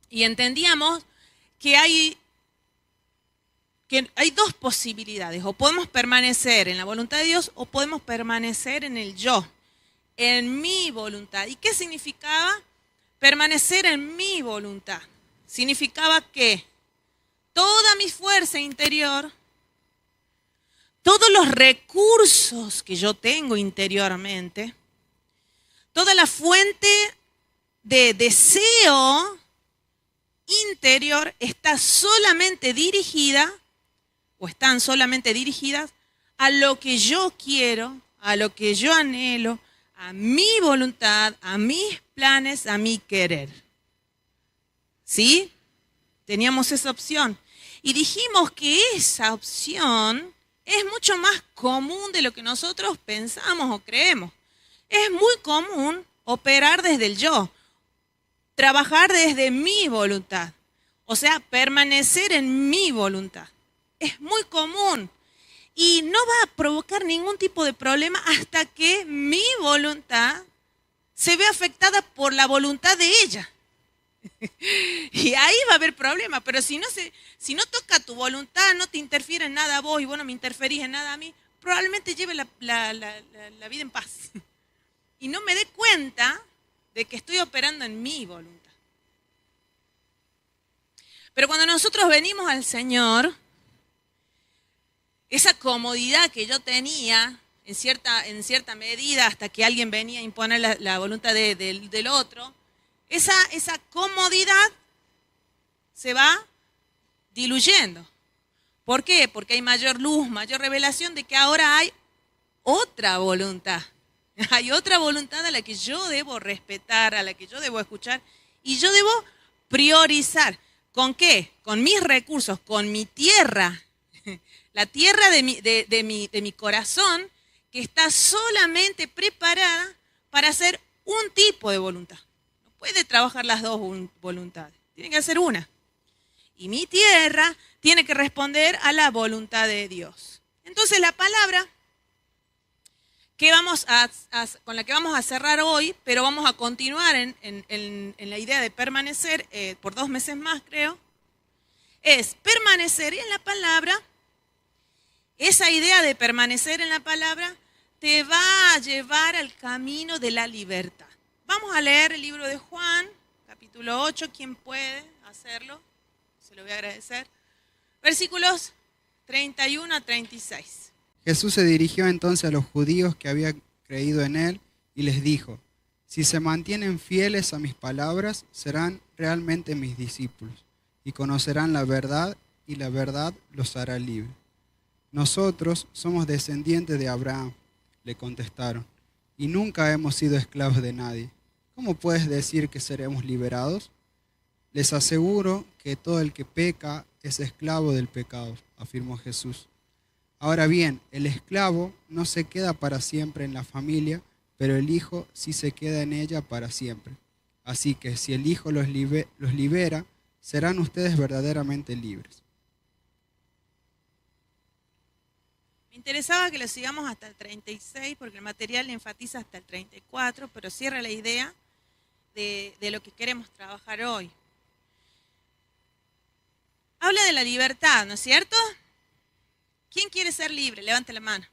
Y entendíamos que hay dos posibilidades. O podemos permanecer en la voluntad de Dios o podemos permanecer en el yo, en mi voluntad. ¿Y qué significaba permanecer en mi voluntad? Significaba que toda mi fuerza interior, todos los recursos que yo tengo interiormente, toda la fuente de deseo interior está solamente dirigida, o están solamente dirigidas a lo que yo quiero, a lo que yo anhelo, a mi voluntad, a mis planes, a mi querer. ¿Sí? Teníamos esa opción. Y dijimos que esa opción es mucho más común de lo que nosotros pensamos o creemos. Es muy común operar desde el yo, trabajar desde mi voluntad, o sea, permanecer en mi voluntad. Es muy común y no va a provocar ningún tipo de problema hasta que mi voluntad se ve afectada por la voluntad de ella. Y ahí va a haber problema, pero si no toca tu voluntad, no te interfiere en nada a vos y vos no me interferís en nada a mí, probablemente lleve la vida en paz. Y no me dé cuenta de que estoy operando en mi voluntad. Pero cuando nosotros venimos al Señor, esa comodidad que yo tenía en cierta medida hasta que alguien venía a imponer la voluntad del otro, esa comodidad se va diluyendo. ¿Por qué? Porque hay mayor luz, mayor revelación de que ahora hay otra voluntad. Hay otra voluntad a la que yo debo respetar, a la que yo debo escuchar y yo debo priorizar. ¿Con qué? Con mis recursos, con mi tierra, la tierra de mi corazón que está solamente preparada para hacer un tipo de voluntad. No puede trabajar las dos voluntades, tiene que hacer una. Y mi tierra tiene que responder a la voluntad de Dios. Entonces la palabra que con la que vamos a cerrar hoy, pero vamos a continuar en la idea de permanecer por 2 meses más, creo, es permanecer en la palabra. Esa idea de permanecer en la palabra te va a llevar al camino de la libertad. Vamos a leer el libro de Juan, capítulo 8, ¿quién puede hacerlo? Se lo voy a agradecer. Versículos 31 a 36. Jesús se dirigió entonces a los judíos que habían creído en él y les dijo: si se mantienen fieles a mis palabras, serán realmente mis discípulos y conocerán la verdad, y la verdad los hará libres. Nosotros somos descendientes de Abraham, le contestaron, y nunca hemos sido esclavos de nadie. ¿Cómo puedes decir que seremos liberados? Les aseguro que todo el que peca es esclavo del pecado, afirmó Jesús. Ahora bien, el esclavo no se queda para siempre en la familia, pero el hijo sí se queda en ella para siempre. Así que si el hijo los libera, serán ustedes verdaderamente libres. Me interesaba que lo sigamos hasta el 36 porque el material enfatiza hasta el 34, pero cierra la idea de lo que queremos trabajar hoy. Habla de la libertad, ¿no es cierto? ¿Quién quiere ser libre? Levante la mano.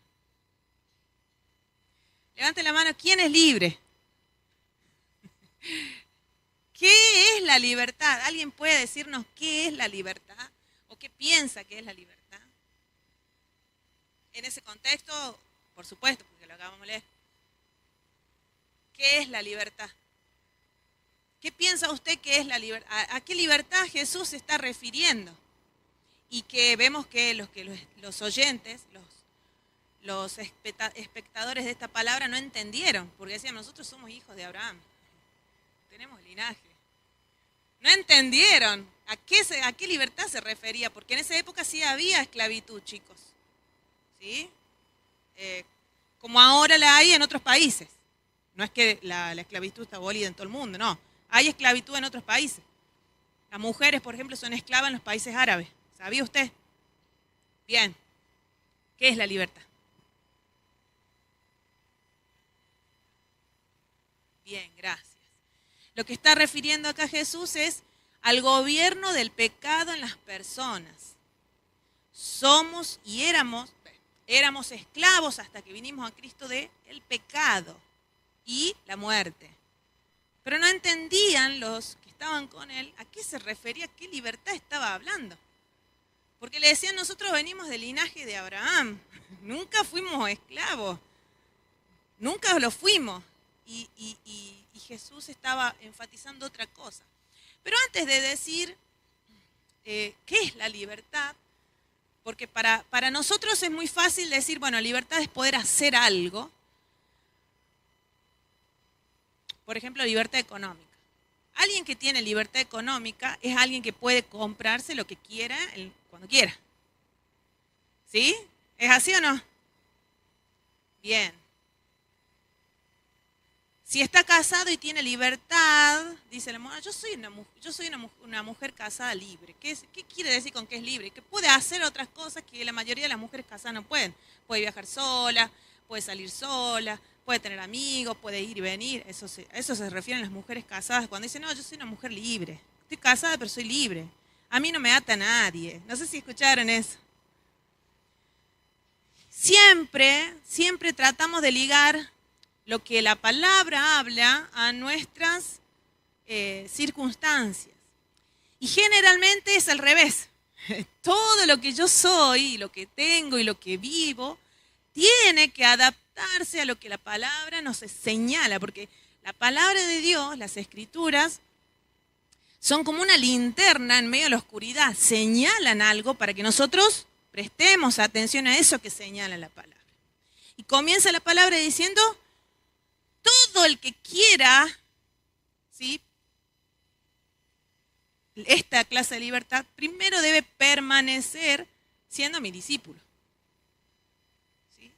Levante la mano, ¿quién es libre? ¿Qué es la libertad? ¿Alguien puede decirnos qué es la libertad? ¿O qué piensa que es la libertad? En ese contexto, por supuesto, porque lo acabamos de leer. ¿Qué es la libertad? ¿Qué piensa usted que es la libertad? ¿A qué libertad Jesús se está refiriendo? Y que vemos que los oyentes, los espectadores de esta palabra no entendieron, porque decían, nosotros somos hijos de Abraham, tenemos linaje. No entendieron a qué libertad se refería, porque en esa época sí había esclavitud, chicos. ¿Sí? Como ahora la hay en otros países. No es que la esclavitud está abolida en todo el mundo, no. Hay esclavitud en otros países. Las mujeres, por ejemplo, son esclavas en los países árabes. ¿Sabía usted? Bien. ¿Qué es la libertad? Bien, gracias. Lo que está refiriendo acá Jesús es al gobierno del pecado en las personas. Somos y éramos esclavos hasta que vinimos a Cristo del pecado y la muerte. Pero no entendían los que estaban con él a qué se refería, qué libertad estaba hablando. Porque le decían, nosotros venimos del linaje de Abraham, nunca fuimos esclavos, nunca lo fuimos. Y Jesús estaba enfatizando otra cosa. Pero antes de decir qué es la libertad, porque para nosotros es muy fácil decir, bueno, libertad es poder hacer algo. Por ejemplo, libertad económica. Alguien que tiene libertad económica es alguien que puede comprarse lo que quiera cuando quiera. ¿Sí? ¿Es así o no? Bien. Si está casado y tiene libertad, dice la mujer, yo soy una mujer casada libre. ¿Qué quiere decir con que es libre? Que puede hacer otras cosas que la mayoría de las mujeres casadas no pueden. Puede viajar sola, puede salir sola, puede tener amigos, puede ir y venir. Eso se refieren las mujeres casadas cuando dicen, no, yo soy una mujer libre. Estoy casada pero soy libre. A mí no me ata nadie. No sé si escucharon eso. Siempre tratamos de ligar lo que la palabra habla a nuestras circunstancias. Y generalmente es al revés. Todo lo que yo soy, lo que tengo y lo que vivo, tiene que adaptarse a lo que la palabra nos señala, porque la palabra de Dios, las escrituras, son como una linterna en medio de la oscuridad, señalan algo para que nosotros prestemos atención a eso que señala la palabra. Y comienza la palabra diciendo, todo el que quiera, ¿sí?, esta clase de libertad, primero debe permanecer siendo mi discípulo. ¿Sí?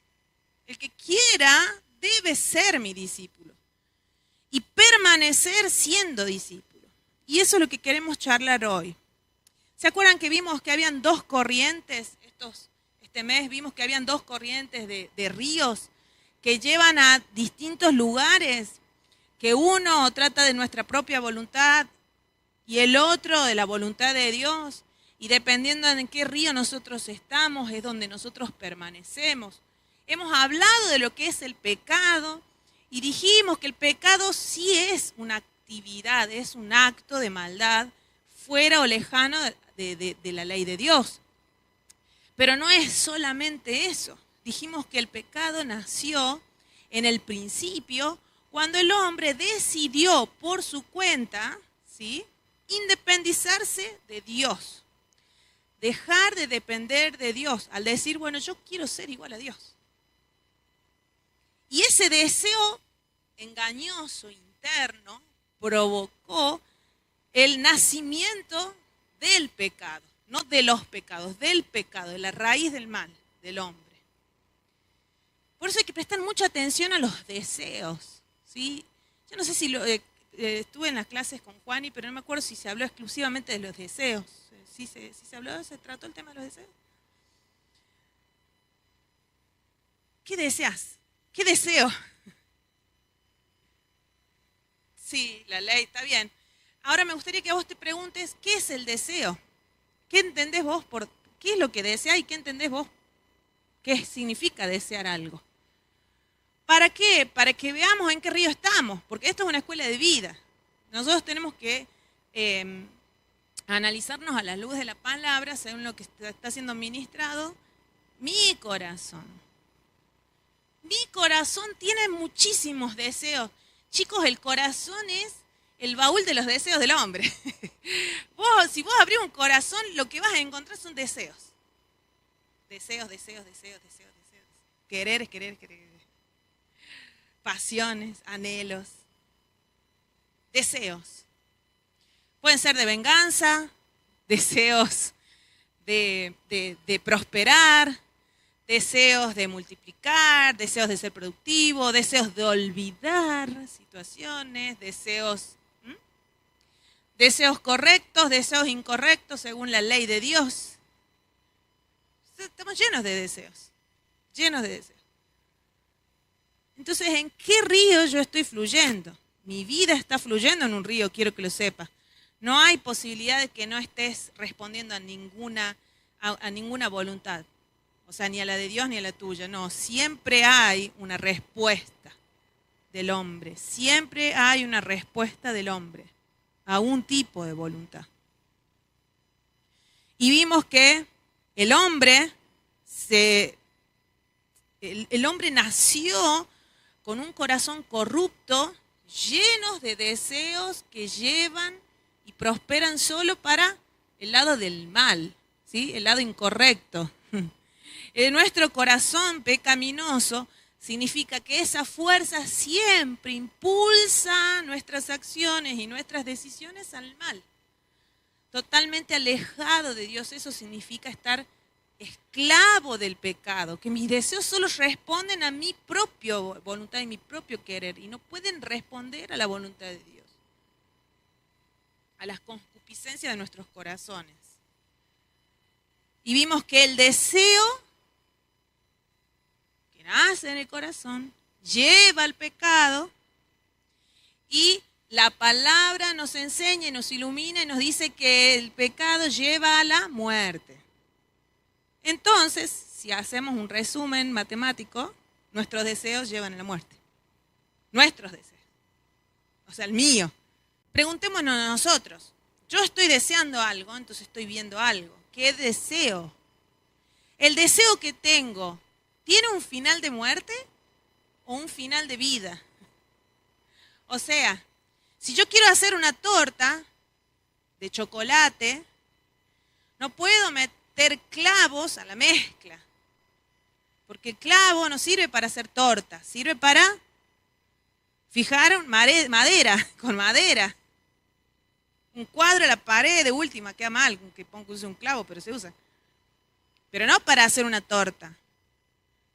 El que quiera debe ser mi discípulo y permanecer siendo discípulo. Y eso es lo que queremos charlar hoy. ¿Se acuerdan que vimos que habían dos corrientes? Este mes vimos que habían dos corrientes de ríos que llevan a distintos lugares, que uno trata de nuestra propia voluntad y el otro de la voluntad de Dios, y dependiendo de en qué río nosotros estamos es donde nosotros permanecemos. Hemos hablado de lo que es el pecado y dijimos que el pecado sí es una actividad, es un acto de maldad fuera o lejano de la ley de Dios. Pero no es solamente eso. Dijimos que el pecado nació en el principio cuando el hombre decidió por su cuenta, ¿sí?, independizarse de Dios. Dejar de depender de Dios al decir, bueno, yo quiero ser igual a Dios. Y ese deseo engañoso, interno, provocó el nacimiento del pecado, no de los pecados, del pecado, de la raíz del mal del hombre. Por eso hay que prestar mucha atención a los deseos, ¿sí? Yo no sé si estuve en las clases con Juani, pero no me acuerdo si se habló exclusivamente de los deseos. ¿Sí se habló, se trató el tema de los deseos? ¿Qué deseas? ¿Qué deseo? Sí, la ley, está bien. Ahora me gustaría que vos te preguntes, ¿qué es el deseo? ¿Qué entendés vos por qué es lo que deseás y qué entendés vos qué significa desear algo? ¿Para qué? Para que veamos en qué río estamos, porque esto es una escuela de vida. Nosotros tenemos que analizarnos a la luz de la palabra, según lo que está siendo ministrado. Mi corazón tiene muchísimos deseos. Chicos, el corazón es el baúl de los deseos del hombre. Si vos abrís un corazón, lo que vas a encontrar son deseos. Deseos. Querer. Pasiones, anhelos, deseos. Pueden ser de venganza, deseos de prosperar, deseos de multiplicar, deseos de ser productivo, deseos de olvidar situaciones, deseos correctos, deseos incorrectos según la ley de Dios. Estamos llenos de deseos. Entonces, ¿en qué río yo estoy fluyendo? Mi vida está fluyendo en un río, quiero que lo sepas. No hay posibilidad de que no estés respondiendo a ninguna voluntad. O sea, ni a la de Dios ni a la tuya. No, siempre hay una respuesta del hombre. Siempre hay una respuesta del hombre a un tipo de voluntad. Y vimos que el hombre nació con un corazón corrupto, llenos de deseos que llevan y prosperan solo para el lado del mal, ¿sí? El lado incorrecto. En nuestro corazón pecaminoso significa que esa fuerza siempre impulsa nuestras acciones y nuestras decisiones al mal. Totalmente alejado de Dios, eso significa estar esclavo del pecado, que mis deseos solo responden a mi propia voluntad y mi propio querer y no pueden responder a la voluntad de Dios, a las concupiscencias de nuestros corazones. Y vimos que el deseo que nace en el corazón lleva al pecado y la palabra nos enseña y nos ilumina y nos dice que el pecado lleva a la muerte. Entonces, si hacemos un resumen matemático, nuestros deseos llevan a la muerte. Nuestros deseos. O sea, el mío. Preguntémonos a nosotros. Yo estoy deseando algo, entonces estoy viendo algo. ¿Qué deseo? ¿El deseo que tengo tiene un final de muerte o un final de vida? O sea, si yo quiero hacer una torta de chocolate, no puedo meter clavos a la mezcla, porque el clavo no sirve para hacer torta, sirve para fijar madera, con madera. Un cuadro a la pared de última, queda mal, que use un clavo, pero se usa. Pero no para hacer una torta.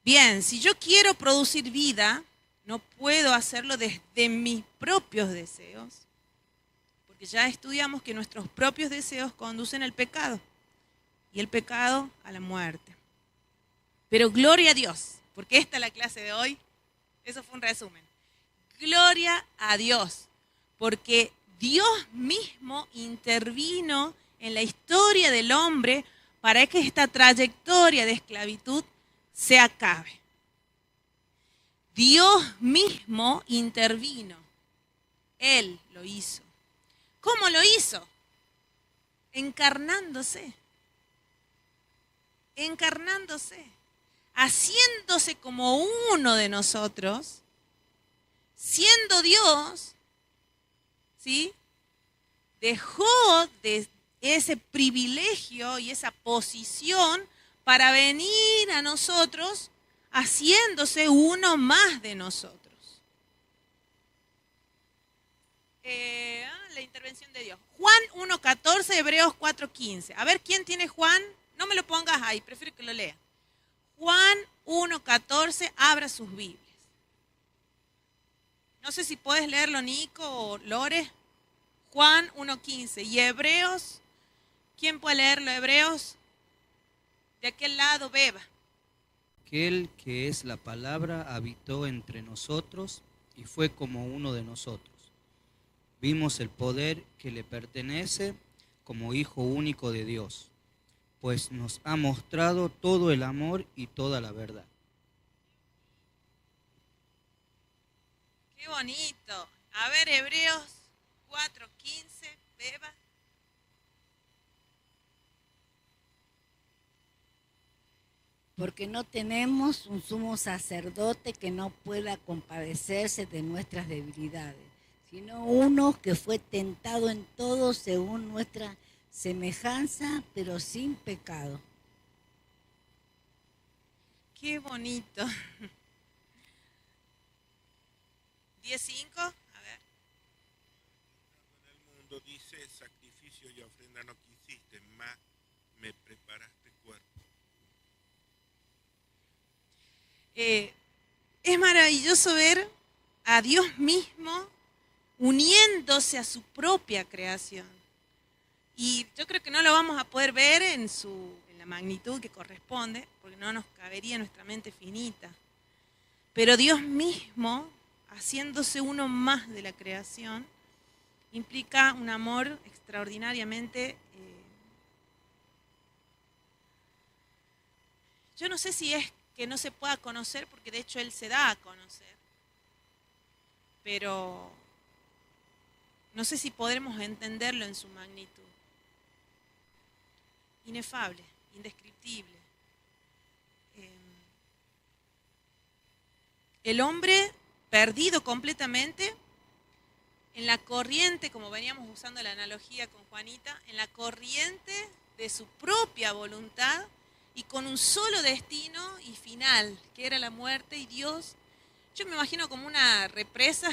Bien, si yo quiero producir vida, no puedo hacerlo desde mis propios deseos, porque ya estudiamos que nuestros propios deseos conducen al pecado y el pecado a la muerte. Pero gloria a Dios, porque esta es la clase de hoy, eso fue un resumen. Gloria a Dios, porque Dios mismo intervino en la historia del hombre para que esta trayectoria de esclavitud se acabe. Dios mismo intervino. Él lo hizo. ¿Cómo lo hizo? Encarnándose. Encarnándose. Haciéndose como uno de nosotros. Siendo Dios, ¿sí? Dejó de ese privilegio y esa posición para venir a nosotros haciéndose uno más de nosotros. La intervención de Dios. Juan 1.14, Hebreos 4.15. A ver, ¿quién tiene Juan? No me lo pongas ahí, prefiero que lo lea. Juan 1.14, abra sus Biblias. No sé si puedes leerlo, Nico o Lore. Juan 1.15. Y Hebreos, ¿quién puede leerlo? Hebreos, de aquel lado, Beba. Aquel que es la palabra habitó entre nosotros y fue como uno de nosotros. Vimos el poder que le pertenece como Hijo único de Dios, pues nos ha mostrado todo el amor y toda la verdad. Qué bonito. A ver, Hebreos 4.15, Beba. Porque no tenemos un sumo sacerdote que no pueda compadecerse de nuestras debilidades, sino uno que fue tentado en todo según nuestra semejanza, pero sin pecado. Qué bonito. 10.5, a ver. En el mundo dice, sacrificio y ofrenda no quisiste, más me preparaste cuerpo. Es maravilloso ver a Dios mismo uniéndose a su propia creación. Y yo creo que no lo vamos a poder ver en la magnitud que corresponde, porque no nos cabería en nuestra mente finita. Pero Dios mismo, haciéndose uno más de la creación, implica un amor extraordinariamente... yo no sé si es que no se pueda conocer, porque de hecho Él se da a conocer, pero no sé si podremos entenderlo en su magnitud. Inefable, indescriptible. El hombre perdido completamente en la corriente, como veníamos usando la analogía con Juanita, en la corriente de su propia voluntad y con un solo destino y final, que era la muerte. Y Dios, yo me imagino como una represa,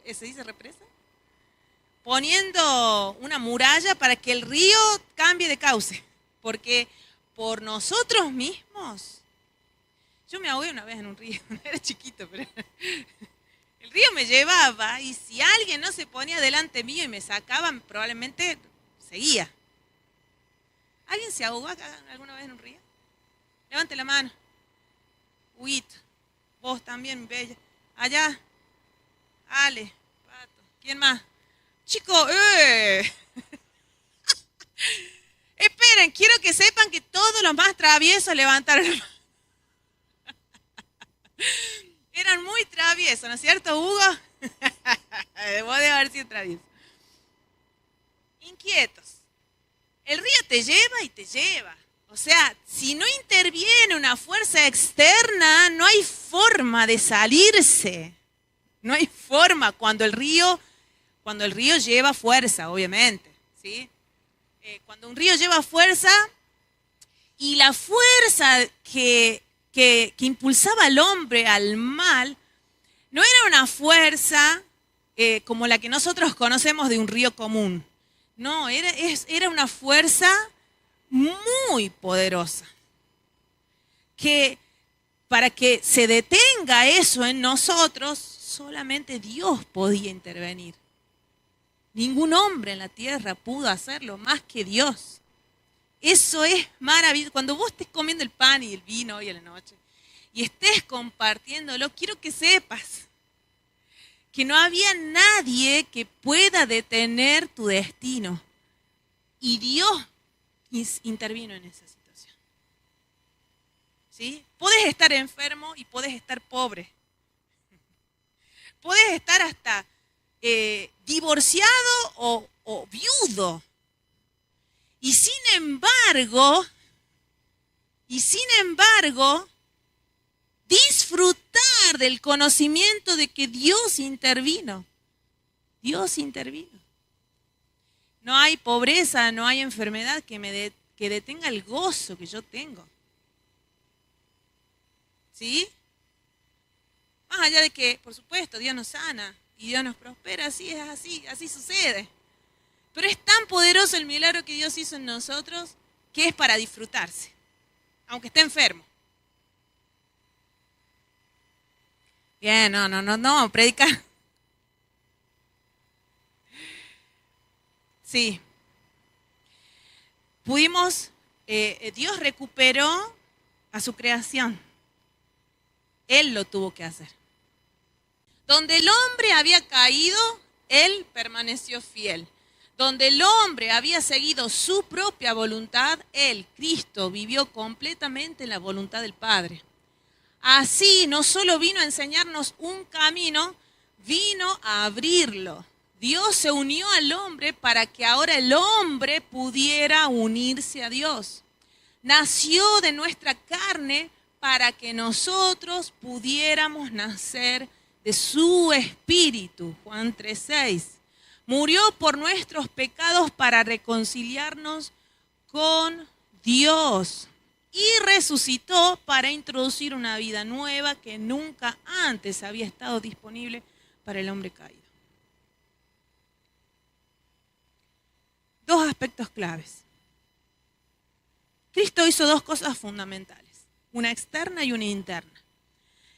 ¿se dice represa? Poniendo una muralla para que el río cambie de cauce, porque por nosotros mismos, yo me ahogué una vez en un río, era chiquito, pero el río me llevaba y si alguien no se ponía delante mío y me sacaban, probablemente seguía. ¿Alguien se ahogó acá alguna vez en un río? Levante la mano. Huito, vos también, mi bella. Allá, Ale, Pato, ¿quién más? Chicos, esperen, quiero que sepan que todos los más traviesos levantaron la mano. Eran muy traviesos, ¿no es cierto, Hugo? Vos debes haber sido travieso. Inquietos. El río te lleva y te lleva. O sea, si no interviene una fuerza externa, no hay forma de salirse. No hay forma cuando el río lleva fuerza, obviamente, ¿sí? Cuando un río lleva fuerza y la fuerza que impulsaba al hombre al mal, no era una fuerza como la que nosotros conocemos de un río común. No, era una fuerza muy poderosa. Que para que se detenga eso en nosotros, solamente Dios podía intervenir. Ningún hombre en la tierra pudo hacerlo más que Dios. Eso es maravilloso. Cuando vos estés comiendo el pan y el vino hoy a la noche y estés compartiéndolo, quiero que sepas que no había nadie que pueda detener tu destino. Y Dios intervino en esa situación. ¿Sí? Podés estar enfermo y podés estar pobre. Podés estar hasta divorciado o viudo. Y sin embargo, disfrutar del conocimiento de que Dios intervino. Dios intervino. No hay pobreza, no hay enfermedad que detenga el gozo que yo tengo. ¿Sí? Más allá de que, por supuesto, Dios nos sana y Dios nos prospera, así es así sucede. Pero es tan poderoso el milagro que Dios hizo en nosotros que es para disfrutarse, aunque esté enfermo. Bien, no, predicar. Sí. Dios recuperó a su creación. Él lo tuvo que hacer. Donde el hombre había caído, Él permaneció fiel. Donde el hombre había seguido su propia voluntad, Él, Cristo, vivió completamente en la voluntad del Padre. Así no solo vino a enseñarnos un camino, vino a abrirlo. Dios se unió al hombre para que ahora el hombre pudiera unirse a Dios. Nació de nuestra carne para que nosotros pudiéramos nacer de su espíritu. Juan 3:6. Murió por nuestros pecados para reconciliarnos con Dios. Y resucitó para introducir una vida nueva que nunca antes había estado disponible para el hombre caído. Dos aspectos claves. Cristo hizo dos cosas fundamentales, una externa y una interna.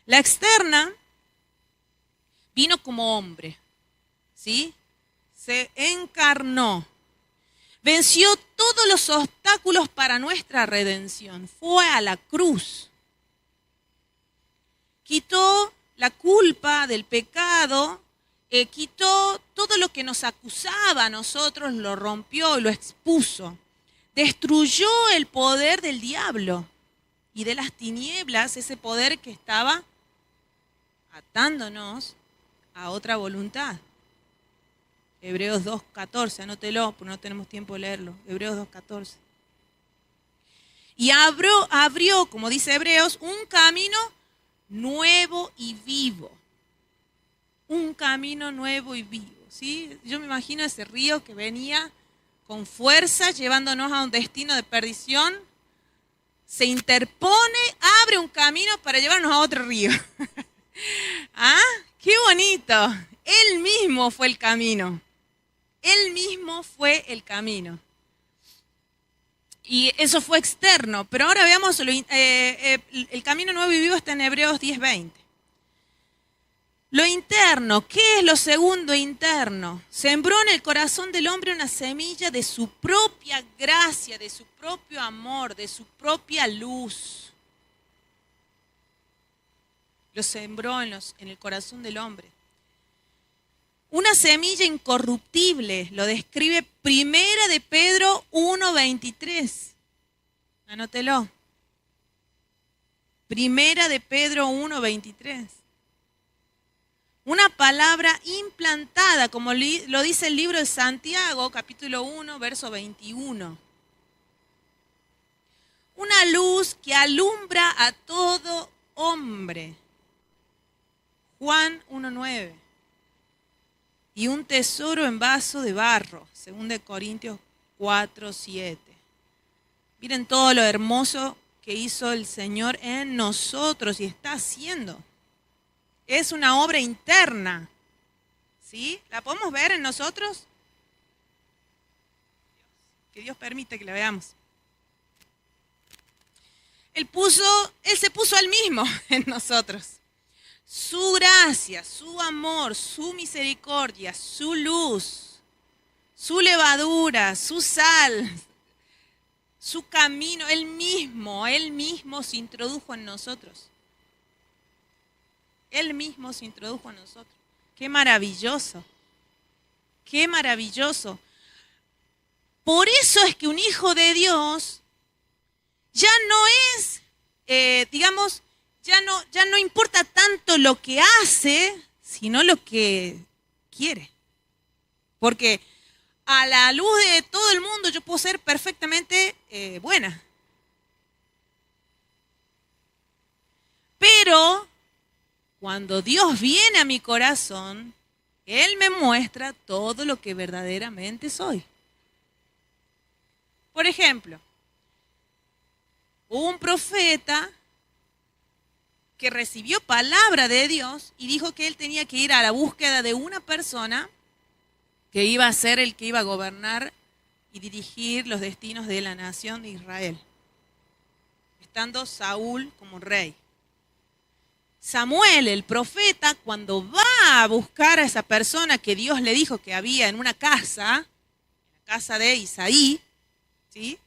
La externa vino como hombre, ¿sí? Se encarnó, venció todos los obstáculos para nuestra redención, fue a la cruz, quitó la culpa del pecado quitó todo lo que nos acusaba a nosotros, lo rompió y lo expuso. Destruyó el poder del diablo y de las tinieblas, ese poder que estaba atándonos a otra voluntad. Hebreos 2:14, anótelo, porque no tenemos tiempo de leerlo. Hebreos 2:14. Y abrió, como dice Hebreos, un camino nuevo y vivo. Un camino nuevo y vivo, ¿sí? Yo me imagino ese río que venía con fuerza, llevándonos a un destino de perdición. Se interpone, abre un camino para llevarnos a otro río. ¿Ah? ¡Qué bonito! Él mismo fue el camino. Él mismo fue el camino. Y eso fue externo. Pero ahora veamos, el camino nuevo y vivo está en Hebreos 10:20. Lo interno, ¿qué es lo segundo interno? Sembró en el corazón del hombre una semilla de su propia gracia, de su propio amor, de su propia luz. Lo sembró en el corazón del hombre. Una semilla incorruptible, lo describe Primera de Pedro 1:23. Anótelo. Primera de Pedro 1:23. Una palabra implantada, como lo dice el libro de Santiago, capítulo 1, verso 21. Una luz que alumbra a todo hombre. Juan 1:9. Y un tesoro en vaso de barro, 2 Corintios 4:7. Miren todo lo hermoso que hizo el Señor en nosotros y está haciendo. Es una obra interna, ¿sí? ¿La podemos ver en nosotros? Que Dios permite que la veamos. Él se puso al mismo en nosotros. Su gracia, su amor, su misericordia, su luz, su levadura, su sal, su camino, Él mismo se introdujo en nosotros. Él mismo se introdujo en nosotros. ¡Qué maravilloso! ¡Qué maravilloso! Por eso es que un hijo de Dios ya no es, ya no importa tanto lo que hace, sino lo que quiere. Porque a la luz de todo el mundo yo puedo ser perfectamente buena. Pero cuando Dios viene a mi corazón, Él me muestra todo lo que verdaderamente soy. Por ejemplo, hubo un profeta que recibió palabra de Dios y dijo que él tenía que ir a la búsqueda de una persona que iba a ser el que iba a gobernar y dirigir los destinos de la nación de Israel, estando Saúl como rey. Samuel, el profeta, cuando va a buscar a esa persona que Dios le dijo que había en una casa, en la casa de Isaí, ¿sí?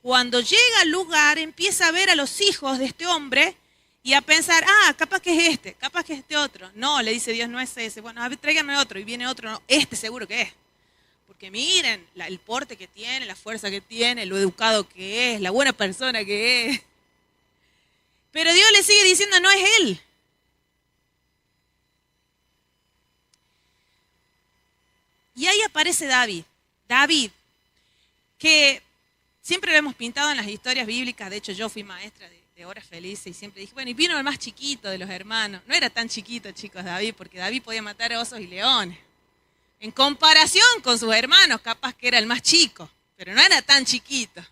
Cuando llega al lugar empieza a ver a los hijos de este hombre y a pensar, capaz que es este, capaz que es este otro. No, le dice Dios, no es ese. Bueno, a ver, tráiganme otro. Y viene otro, no, este seguro que es. Porque miren el porte que tiene, la fuerza que tiene, lo educado que es, la buena persona que es. Pero Dios le sigue diciendo, no es él. Y ahí aparece David. David, que siempre lo hemos pintado en las historias bíblicas. De hecho, yo fui maestra de Horas Felices y siempre dije, bueno, y vino el más chiquito de los hermanos. No era tan chiquito, chicos, David, porque David podía matar osos y leones. En comparación con sus hermanos, capaz que era el más chico, pero no era tan chiquito.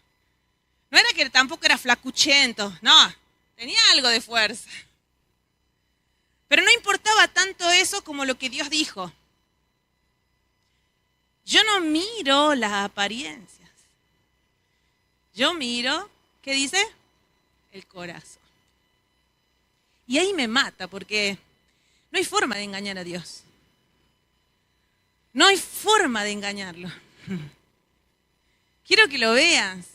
No era que tampoco era flacuchento, no. Tenía algo de fuerza. Pero no importaba tanto eso como lo que Dios dijo. Yo no miro las apariencias. Yo miro, ¿qué dice? El corazón. Y ahí me mata porque no hay forma de engañar a Dios. No hay forma de engañarlo. Quiero que lo veas.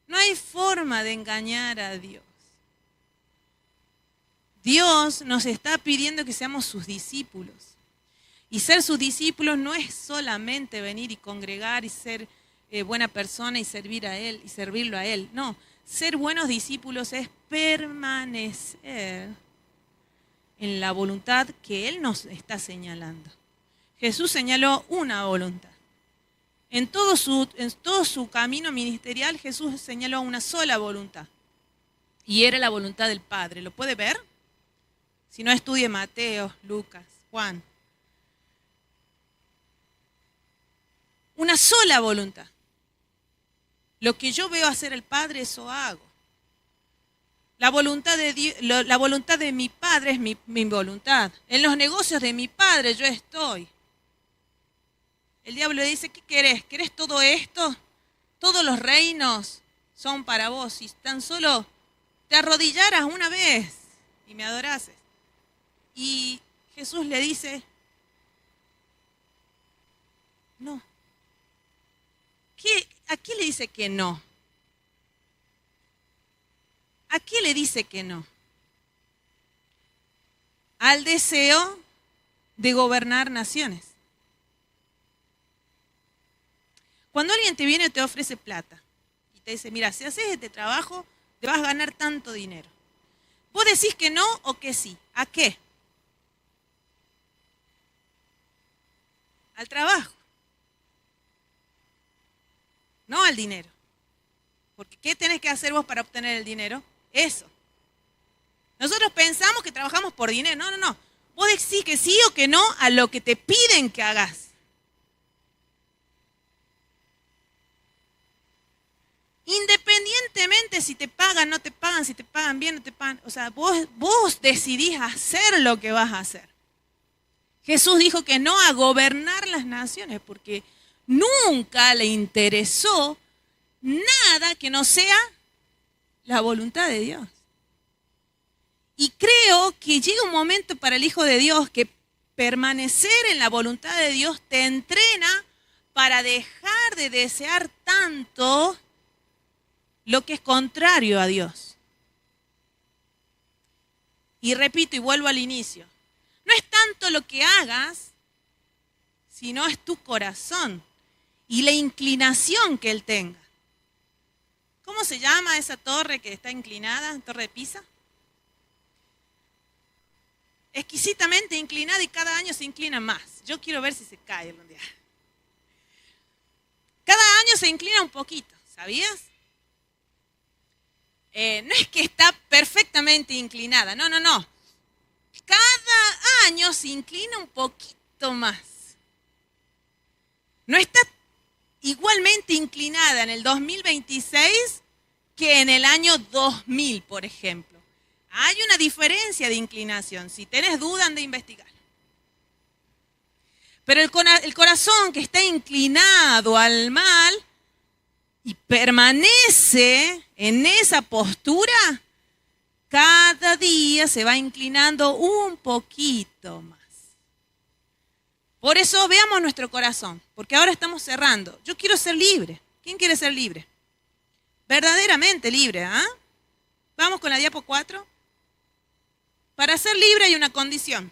No hay forma de engañar a Dios. Dios nos está pidiendo que seamos sus discípulos. Y ser sus discípulos no es solamente venir y congregar y ser buena persona y servir a Él y servirlo a Él. No, ser buenos discípulos es permanecer en la voluntad que Él nos está señalando. Jesús señaló una voluntad. En todo su camino ministerial, Jesús señaló una sola voluntad. Y era la voluntad del Padre. ¿Lo puede ver? Si no, estudie Mateo, Lucas, Juan. Una sola voluntad. Lo que yo veo hacer el Padre, eso hago. La voluntad de Dios, la voluntad de mi Padre es mi voluntad. En los negocios de mi Padre yo estoy. El diablo le dice, ¿qué querés? ¿Querés todo esto? Todos los reinos son para vos. Si tan solo te arrodillaras una vez y me adorases. Y Jesús le dice, no. ¿A qué le dice que no? ¿A qué le dice que no? Al deseo de gobernar naciones. Cuando alguien te viene y te ofrece plata y te dice, mira, si haces este trabajo, te vas a ganar tanto dinero. ¿Vos decís que no o que sí? ¿A qué? Al trabajo. No al dinero. Porque ¿qué tenés que hacer vos para obtener el dinero? Eso. Nosotros pensamos que trabajamos por dinero. No, no, no. Vos decís que sí o que no a lo que te piden que hagas. Independientemente si te pagan, no te pagan, si te pagan bien, no te pagan. O sea, vos decidís hacer lo que vas a hacer. Jesús dijo que no a gobernar las naciones porque nunca le interesó nada que no sea la voluntad de Dios. Y creo que llega un momento para el Hijo de Dios que permanecer en la voluntad de Dios te entrena para dejar de desear tanto lo que es contrario a Dios. Y repito y vuelvo al inicio. No es tanto lo que hagas, sino es tu corazón y la inclinación que Él tenga. ¿Cómo se llama esa torre que está inclinada, Torre de Pisa? Exquisitamente inclinada y cada año se inclina más. Yo quiero ver si se cae algún día. Cada año se inclina un poquito, ¿sabías? No es que está perfectamente inclinada, no, no, no. Cada año se inclina un poquito más. No está igualmente inclinada en el 2026 que en el año 2000, por ejemplo. Hay una diferencia de inclinación. Si tenés dudas, anda a investigar. Pero el corazón que está inclinado al mal y permanece en esa postura, cada día se va inclinando un poquito más. Por eso veamos nuestro corazón, porque ahora estamos cerrando. Yo quiero ser libre. ¿Quién quiere ser libre? Verdaderamente libre, ¿ah? Vamos con la diapo 4. Para ser libre hay una condición.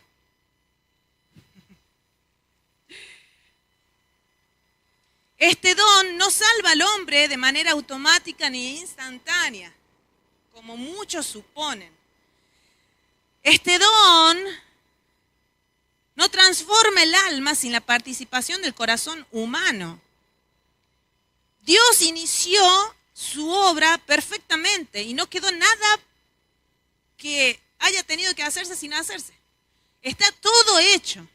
Este don no salva al hombre de manera automática ni instantánea, como muchos suponen. Este don no transforma el alma sin la participación del corazón humano. Dios inició su obra perfectamente y no quedó nada que haya tenido que hacerse sin hacerse. Está todo hecho.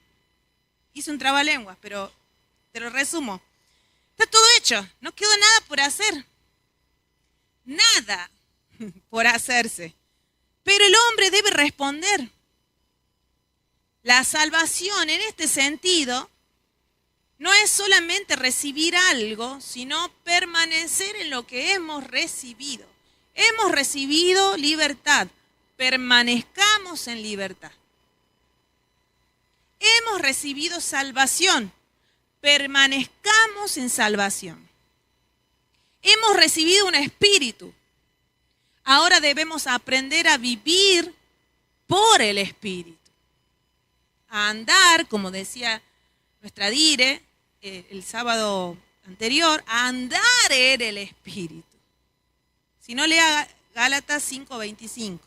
Hice un trabalenguas, pero te lo resumo. Está todo hecho, no quedó nada por hacer. Nada por hacerse. Pero el hombre debe responder. La salvación en este sentido no es solamente recibir algo, sino permanecer en lo que hemos recibido. Hemos recibido libertad, permanezcamos en libertad. Hemos recibido salvación, permanezcamos en salvación. Hemos recibido un espíritu. Ahora debemos aprender a vivir por el espíritu. A andar, como decía nuestra dire, el sábado anterior, a andar en el Espíritu. Si no, lea Gálatas 5:25.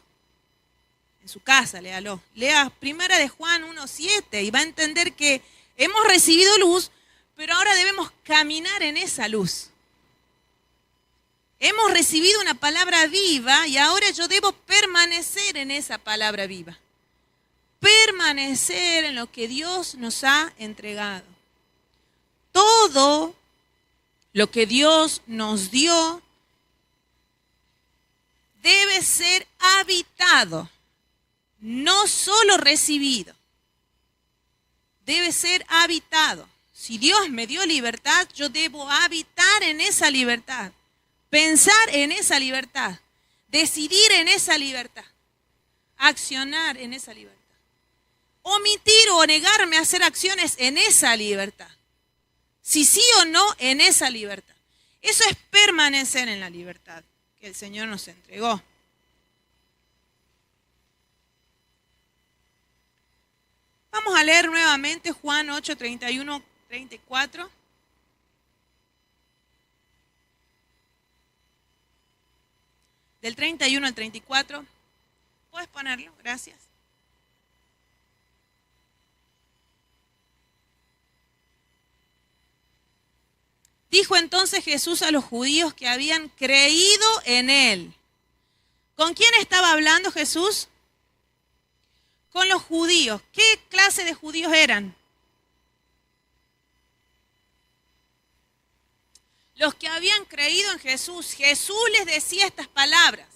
En su casa, léalo. Lea primera de Juan 1:7 y va a entender que hemos recibido luz, pero ahora debemos caminar en esa luz. Hemos recibido una palabra viva y ahora yo debo permanecer en esa palabra viva. Permanecer en lo que Dios nos ha entregado. Todo lo que Dios nos dio debe ser habitado, no solo recibido. Debe ser habitado. Si Dios me dio libertad, yo debo habitar en esa libertad. Pensar en esa libertad, decidir en esa libertad, accionar en esa libertad, omitir o negarme a hacer acciones en esa libertad, si sí o no en esa libertad. Eso es permanecer en la libertad que el Señor nos entregó. Vamos a leer nuevamente Juan 8, 31, 34. Del 31 al 34. ¿Puedes ponerlo? Gracias. Dijo entonces Jesús a los judíos que habían creído en él. ¿Con quién estaba hablando Jesús? Con los judíos. ¿Qué clase de judíos eran? Los que habían creído en Jesús. Jesús les decía estas palabras.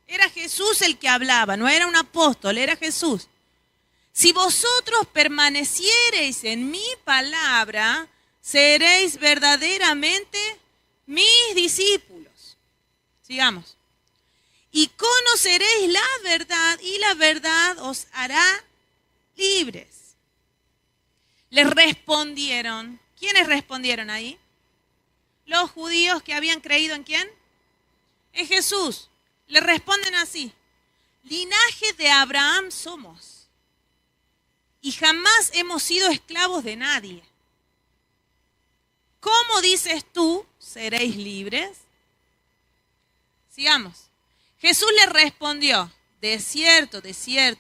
Era Jesús el que hablaba, no era un apóstol, era Jesús. Si vosotros permaneciereis en mi palabra, seréis verdaderamente mis discípulos. Sigamos. Y conoceréis la verdad, y la verdad os hará libres. Les respondieron. ¿Quiénes respondieron ahí? Los judíos que habían creído ¿en quién? En Jesús. Le responden así: linaje de Abraham somos, y jamás hemos sido esclavos de nadie. ¿Cómo dices tú, seréis libres? Sigamos. Jesús le respondió: de cierto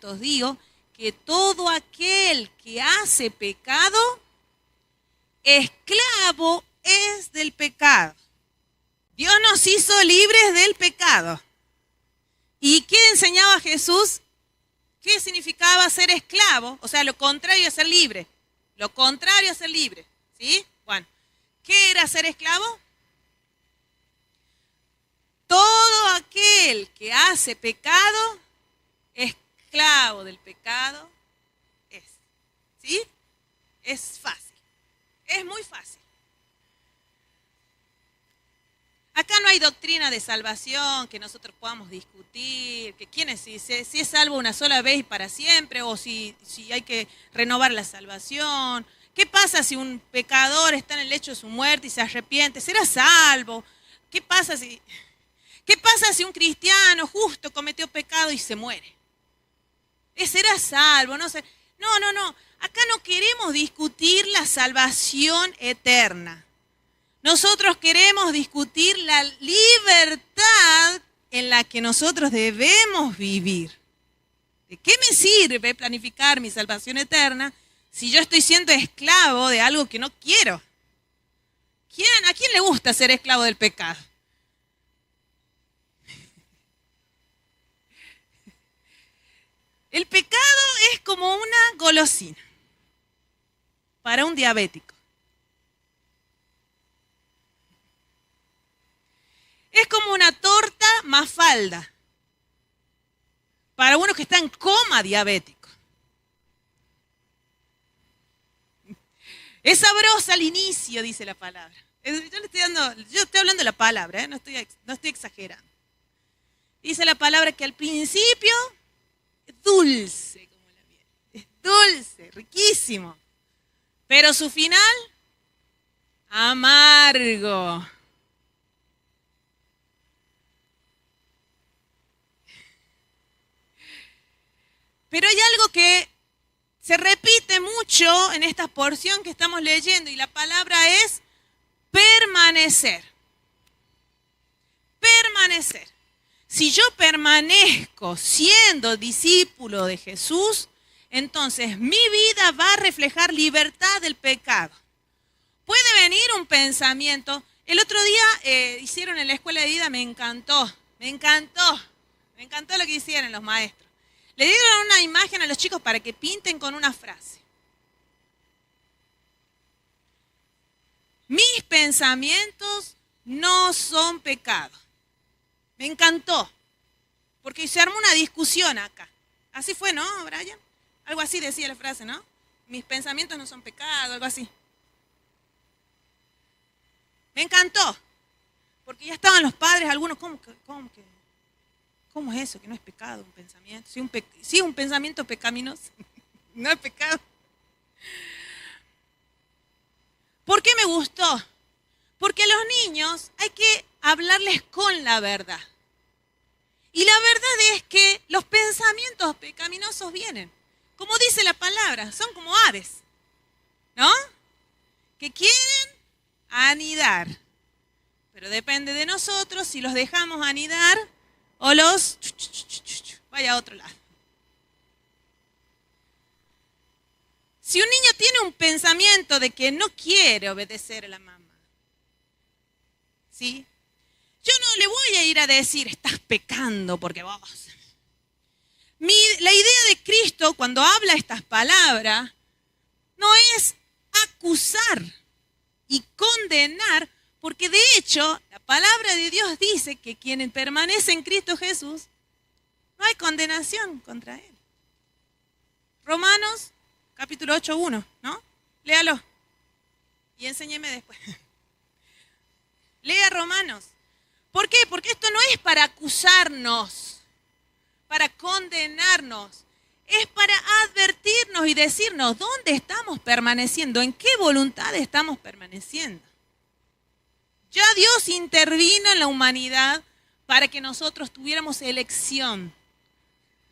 os digo, que todo aquel que hace pecado, esclavo es del pecado. Dios nos hizo libres del pecado. ¿Y qué enseñaba Jesús? ¿Qué significaba ser esclavo? O sea, lo contrario a ser libre. Lo contrario a ser libre. ¿Sí? Bueno, ¿qué era ser esclavo? Todo aquel que hace pecado, esclavo del pecado es. ¿Sí? Es fácil. Es muy fácil. Acá no hay doctrina de salvación que nosotros podamos discutir, que quién es, si es salvo una sola vez y para siempre, o si hay que renovar la salvación. ¿Qué pasa si un pecador está en el lecho de su muerte y se arrepiente? ¿Será salvo? ¿Qué pasa si un cristiano justo cometió pecado y se muere? ¿Será salvo? No sé. No. Acá no queremos discutir la salvación eterna. Nosotros queremos discutir la libertad en la que nosotros debemos vivir. ¿De qué me sirve planificar mi salvación eterna si yo estoy siendo esclavo de algo que no quiero? ¿A quién le gusta ser esclavo del pecado? El pecado es como una golosina para un diabético. Es como una torta más falda para uno que está en coma diabético. Es sabrosa al inicio, dice la palabra. Yo estoy hablando de la palabra, no estoy exagerando. Dice la palabra que al principio es dulce como la miel. Es dulce, riquísimo. Pero su final, amargo. Pero hay algo que se repite mucho en esta porción que estamos leyendo y la palabra es permanecer. Permanecer. Si yo permanezco siendo discípulo de Jesús, entonces mi vida va a reflejar libertad del pecado. Puede venir un pensamiento. El otro día hicieron en la escuela de vida, me encantó lo que hicieron los maestros. Le dieron una imagen a los chicos para que pinten con una frase. Mis pensamientos no son pecado. Me encantó, porque se armó una discusión acá. Así fue, ¿no, Brian? Algo así decía la frase, ¿no? Mis pensamientos no son pecado, algo así. Me encantó, porque ya estaban los padres, algunos, ¿cómo es eso? Que no es pecado un pensamiento. Sí, un pensamiento pecaminoso, no es pecado. ¿Por qué me gustó? Porque a los niños hay que hablarles con la verdad. Y la verdad es que los pensamientos pecaminosos vienen. Como dice la palabra, son como aves, ¿no? Que quieren anidar. Pero depende de nosotros si los dejamos anidar o los vaya a otro lado. Si un niño tiene un pensamiento de que no quiere obedecer a la mamá, ¿sí? Yo no le voy a ir a decir, estás pecando porque vos. La idea de Cristo cuando habla estas palabras no es acusar y condenar, porque de hecho la palabra de Dios dice que quien permanece en Cristo Jesús, no hay condenación contra él. Romanos capítulo 8:1, ¿no? Léalo y enséñeme después. Lea Romanos. ¿Por qué? Porque esto no es para acusarnos, para condenarnos. Es para advertirnos y decirnos dónde estamos permaneciendo, en qué voluntad estamos permaneciendo. Ya Dios intervino en la humanidad para que nosotros tuviéramos elección.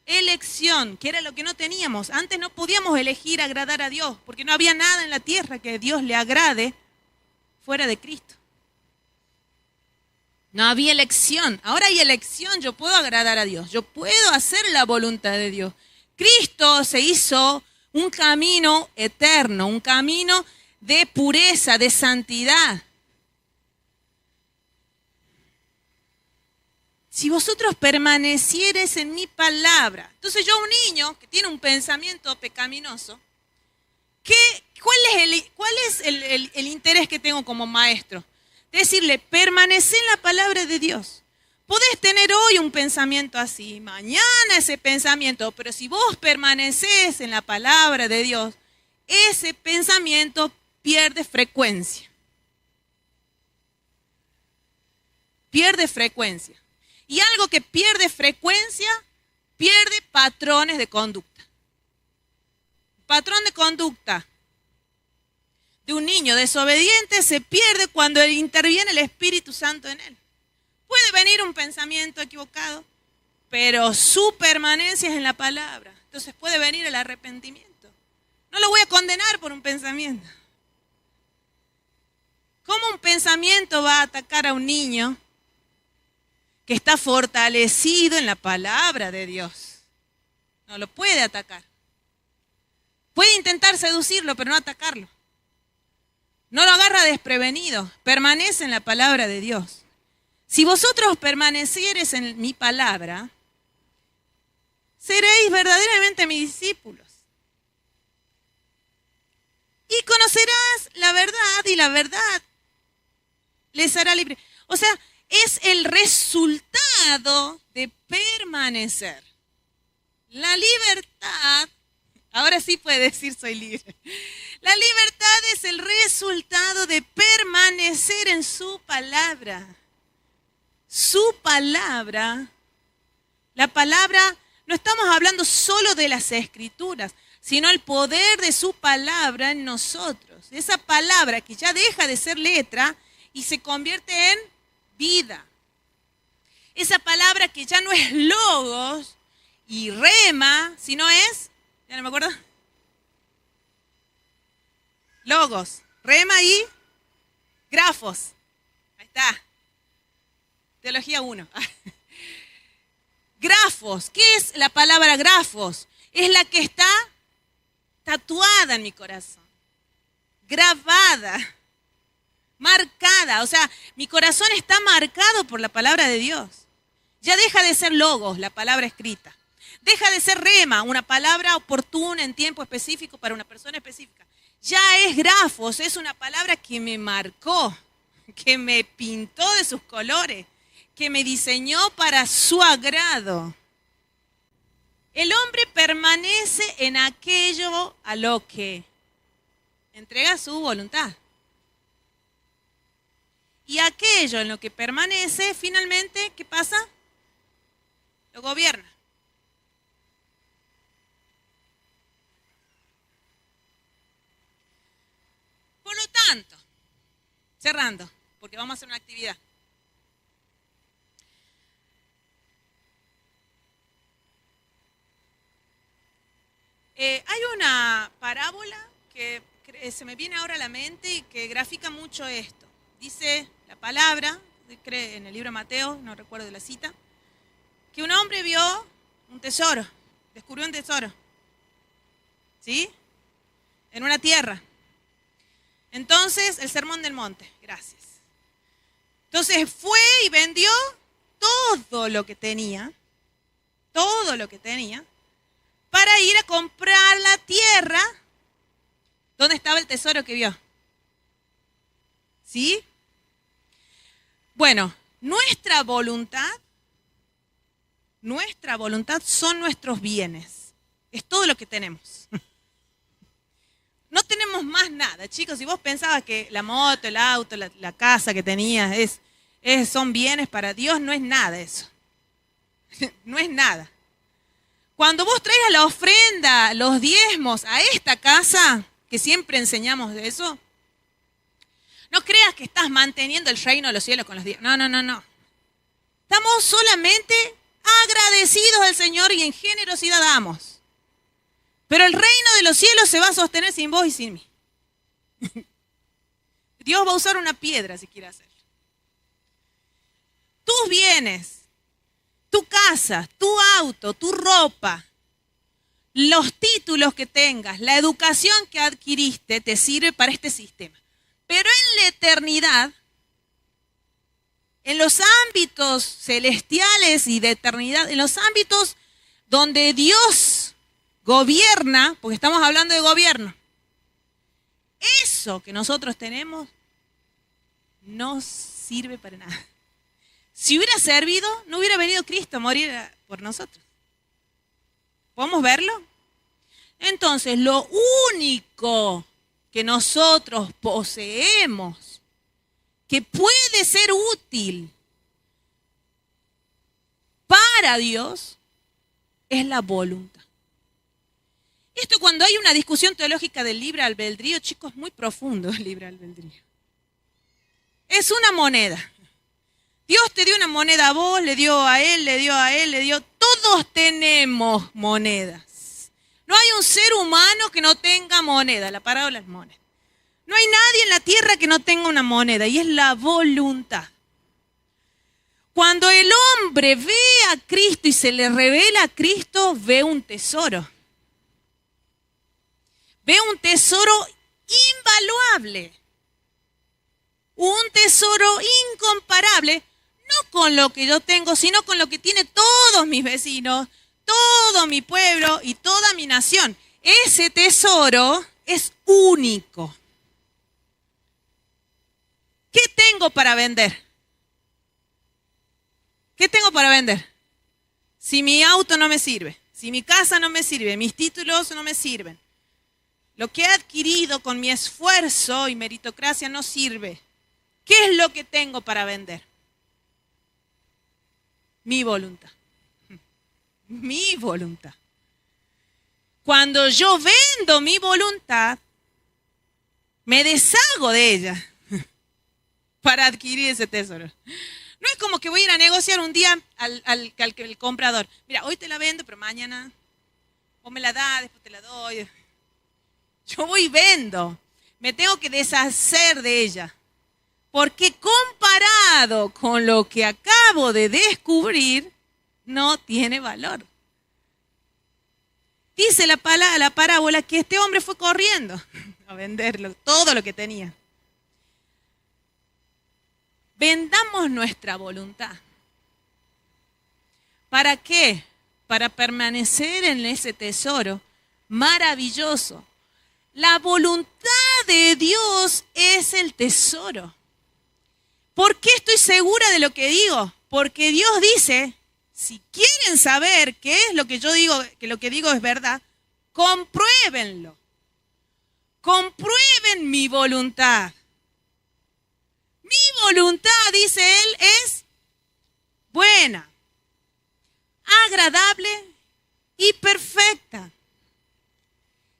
Elección, que era lo que no teníamos. Antes no podíamos elegir agradar a Dios, porque no había nada en la tierra que a Dios le agrade fuera de Cristo. No había elección. Ahora hay elección. Yo puedo agradar a Dios. Yo puedo hacer la voluntad de Dios. Cristo se hizo un camino eterno, un camino de pureza, de santidad. Si vosotros permaneciereis en mi palabra. Entonces yo a un niño que tiene un pensamiento pecaminoso, ¿cuál es el interés que tengo como maestro? Decirle, permanece en la palabra de Dios. Podés tener hoy un pensamiento así, mañana ese pensamiento, pero si vos permanecés en la palabra de Dios, ese pensamiento pierde frecuencia. Pierde frecuencia. Y algo que pierde frecuencia, pierde patrones de conducta. Patrón de conducta de un niño desobediente se pierde cuando interviene el Espíritu Santo en él. Puede venir un pensamiento equivocado, pero su permanencia es en la palabra. Entonces puede venir el arrepentimiento. No lo voy a condenar por un pensamiento. ¿Cómo un pensamiento va a atacar a un niño que está fortalecido en la palabra de Dios? No lo puede atacar. Puede intentar seducirlo, pero no atacarlo. No lo agarra desprevenido, permanece en la palabra de Dios. Si vosotros permaneciereis en mi palabra, seréis verdaderamente mis discípulos. Y conocerás la verdad y la verdad les hará libre. O sea, es el resultado de permanecer. La libertad, ahora sí puede decir soy libre. La libertad es el resultado de permanecer en su palabra. Su palabra, la palabra, no estamos hablando solo de las escrituras, sino el poder de su palabra en nosotros. Esa palabra que ya deja de ser letra y se convierte en vida. Esa palabra que ya no es logos y rema, sino es, ya no me acuerdo, Logos, rema y grafos. Ahí está. Teología 1. Grafos. ¿Qué es la palabra grafos? Es la que está tatuada en mi corazón. Grabada. Marcada. O sea, mi corazón está marcado por la palabra de Dios. Ya deja de ser logos, la palabra escrita. Deja de ser rema, una palabra oportuna en tiempo específico para una persona específica. Ya es grafos, es una palabra que me marcó, que me pintó de sus colores, que me diseñó para su agrado. El hombre permanece en aquello a lo que entrega su voluntad. Y aquello en lo que permanece, finalmente, ¿qué pasa? Lo gobierna. Por lo tanto, cerrando, porque vamos a hacer una actividad. Hay una parábola que se me viene ahora a la mente y que grafica mucho esto. Dice la palabra, en el libro de Mateo, no recuerdo la cita, que un hombre vio un tesoro, descubrió un tesoro, ¿sí? En una tierra. Entonces, el sermón del monte, gracias. Entonces fue y vendió todo lo que tenía, para ir a comprar la tierra donde estaba el tesoro que vio. ¿Sí? Bueno, nuestra voluntad son nuestros bienes. Es todo lo que tenemos. No tenemos más nada, chicos. Si vos pensabas que la moto, el auto, la casa que tenías son bienes para Dios, no es nada eso. No es nada. Cuando vos traigas la ofrenda, los diezmos a esta casa, que siempre enseñamos de eso, no creas que estás manteniendo el reino de los cielos con los diezmos. No. Estamos solamente agradecidos al Señor y en generosidad damos. Pero el reino de los cielos se va a sostener sin vos y sin mí. Dios va a usar una piedra si quiere hacerlo. Tus bienes, tu casa, tu auto, tu ropa, los títulos que tengas, la educación que adquiriste te sirve para este sistema. Pero en la eternidad, en los ámbitos celestiales y de eternidad, en los ámbitos donde Dios gobierna, porque estamos hablando de gobierno, eso que nosotros tenemos no sirve para nada. Si hubiera servido, no hubiera venido Cristo a morir por nosotros. ¿Podemos verlo? Entonces, lo único que nosotros poseemos, que puede ser útil para Dios, es la voluntad. Esto cuando hay una discusión teológica del libre albedrío, chicos, es muy profundo el libre albedrío. Es una moneda. Dios te dio una moneda a vos, le dio a él, le dio. Todos tenemos monedas. No hay un ser humano que no tenga moneda. La parábola es moneda. No hay nadie en la tierra que no tenga una moneda y es la voluntad. Cuando el hombre ve a Cristo y se le revela a Cristo, ve un tesoro. Ve un tesoro invaluable. Un tesoro incomparable, no con lo que yo tengo, sino con lo que tienen todos mis vecinos, todo mi pueblo y toda mi nación. Ese tesoro es único. ¿Qué tengo para vender? ¿Qué tengo para vender? Si mi auto no me sirve, si mi casa no me sirve, mis títulos no me sirven, lo que he adquirido con mi esfuerzo y meritocracia no sirve. ¿Qué es lo que tengo para vender? Mi voluntad. Mi voluntad. Cuando yo vendo mi voluntad, me deshago de ella para adquirir ese tesoro. No es como que voy a ir a negociar un día al comprador. Mira, hoy te la vendo, pero mañana o me la da, después te la doy. Yo voy y vendo. Me tengo que deshacer de ella. Porque comparado con lo que acabo de descubrir, no tiene valor. Dice la parábola que este hombre fue corriendo a venderlo, todo lo que tenía. Vendamos nuestra voluntad. ¿Para qué? Para permanecer en ese tesoro maravilloso. La voluntad de Dios es el tesoro. ¿Por qué estoy segura de lo que digo? Porque Dios dice, si quieren saber qué es lo que yo digo, que lo que digo es verdad, compruébenlo. Comprueben mi voluntad. Mi voluntad, dice él, es buena, agradable y perfecta.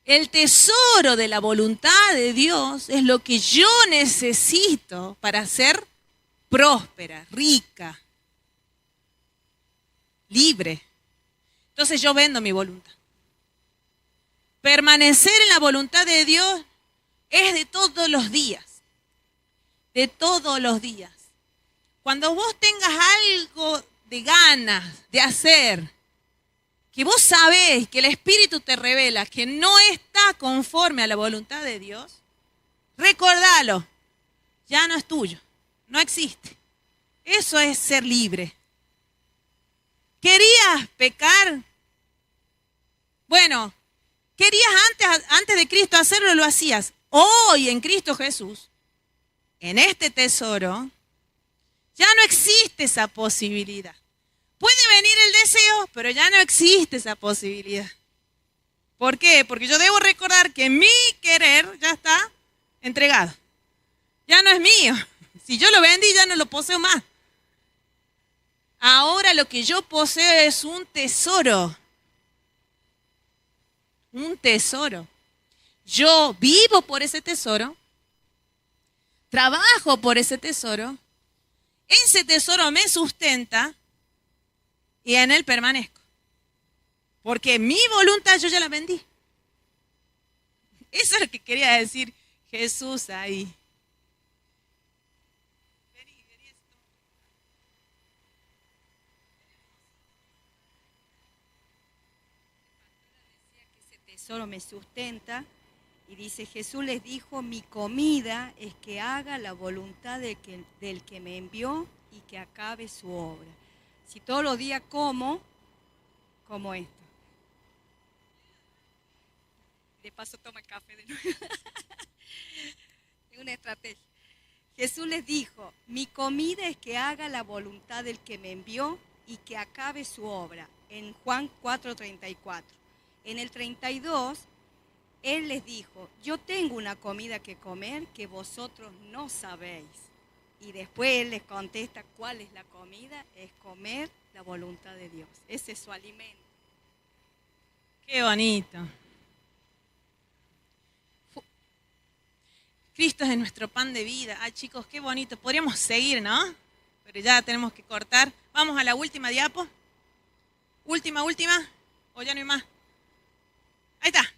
El tesoro de la voluntad de Dios es lo que yo necesito para ser próspera, rica, libre. Entonces yo vendo mi voluntad. Permanecer en la voluntad de Dios es de todos los días. De todos los días. Cuando vos tengas algo de ganas de hacer, que vos sabés que el Espíritu te revela que no está conforme a la voluntad de Dios, recordalo, ya no es tuyo, no existe. Eso es ser libre. ¿Querías pecar? Bueno, querías antes de Cristo hacerlo, lo hacías. Hoy en Cristo Jesús, en este tesoro, ya no existe esa posibilidad. Puede venir el deseo, pero ya no existe esa posibilidad. ¿Por qué? Porque yo debo recordar que mi querer ya está entregado. Ya no es mío. Si yo lo vendí, ya no lo poseo más. Ahora lo que yo poseo es un tesoro. Un tesoro. Yo vivo por ese tesoro. Trabajo por ese tesoro. Ese tesoro me sustenta y en él permanezco. Porque mi voluntad yo ya la vendí. Eso es lo que quería decir Jesús ahí. Ese tesoro me sustenta. Y dice, Jesús les dijo, mi comida es que haga la voluntad del que me envió y que acabe su obra. Si todos los días como esto. De paso toma café de nuevo. Es una estrategia. Jesús les dijo, mi comida es que haga la voluntad del que me envió y que acabe su obra. En Juan 4:34. En el 32, Él les dijo, yo tengo una comida que comer que vosotros no sabéis. Y después Él les contesta, ¿cuál es la comida? Es comer la voluntad de Dios. Ese es su alimento. Qué bonito. Cristo es nuestro pan de vida. Ay, chicos, qué bonito. Podríamos seguir, ¿no? Pero ya tenemos que cortar. Vamos a la última diapo. Última. ¿O ya no hay más? Ahí está.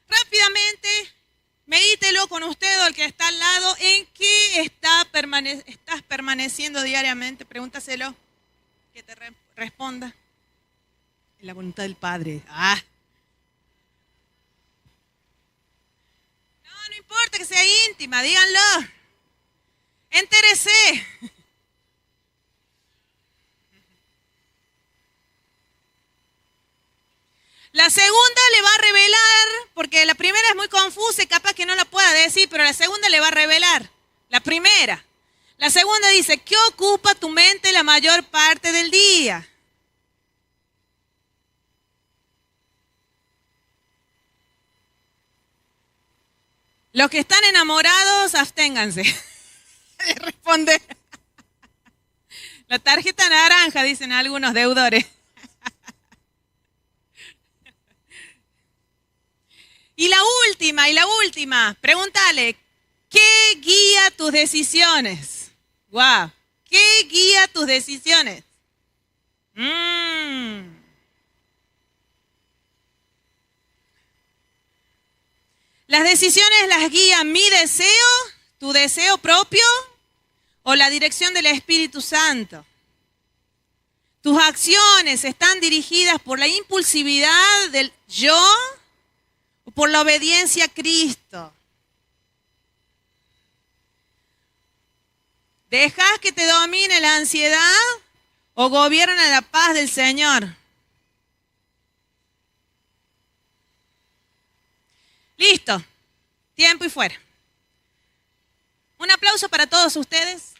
Rápidamente, medítelo con usted o el que está al lado. ¿En qué estás permaneciendo diariamente? Pregúntaselo. Que te responda. En la voluntad del Padre. No importa que sea íntima, díganlo. Entérese. La segunda le va a revelar, porque la primera es muy confusa y capaz que no la pueda decir, pero la segunda le va a revelar. La primera. La segunda dice, ¿qué ocupa tu mente la mayor parte del día? Los que están enamorados, absténganse de responder. La tarjeta naranja, dicen algunos deudores. Y la última, pregúntale, ¿qué guía tus decisiones? Wow, ¿qué guía tus decisiones? Las decisiones las guía mi deseo, tu deseo propio o la dirección del Espíritu Santo. Tus acciones están dirigidas por la impulsividad del yo o por la obediencia a Cristo. ¿Dejas que te domine la ansiedad o gobierna la paz del Señor? Listo. Tiempo y fuera. Un aplauso para todos ustedes.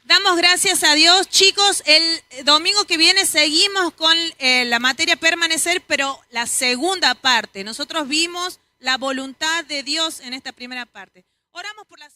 Damos gracias a Dios. Chicos, el domingo que viene seguimos con la materia permanecer, pero la segunda parte. Nosotros vimos la voluntad de Dios en esta primera parte. Oramos por la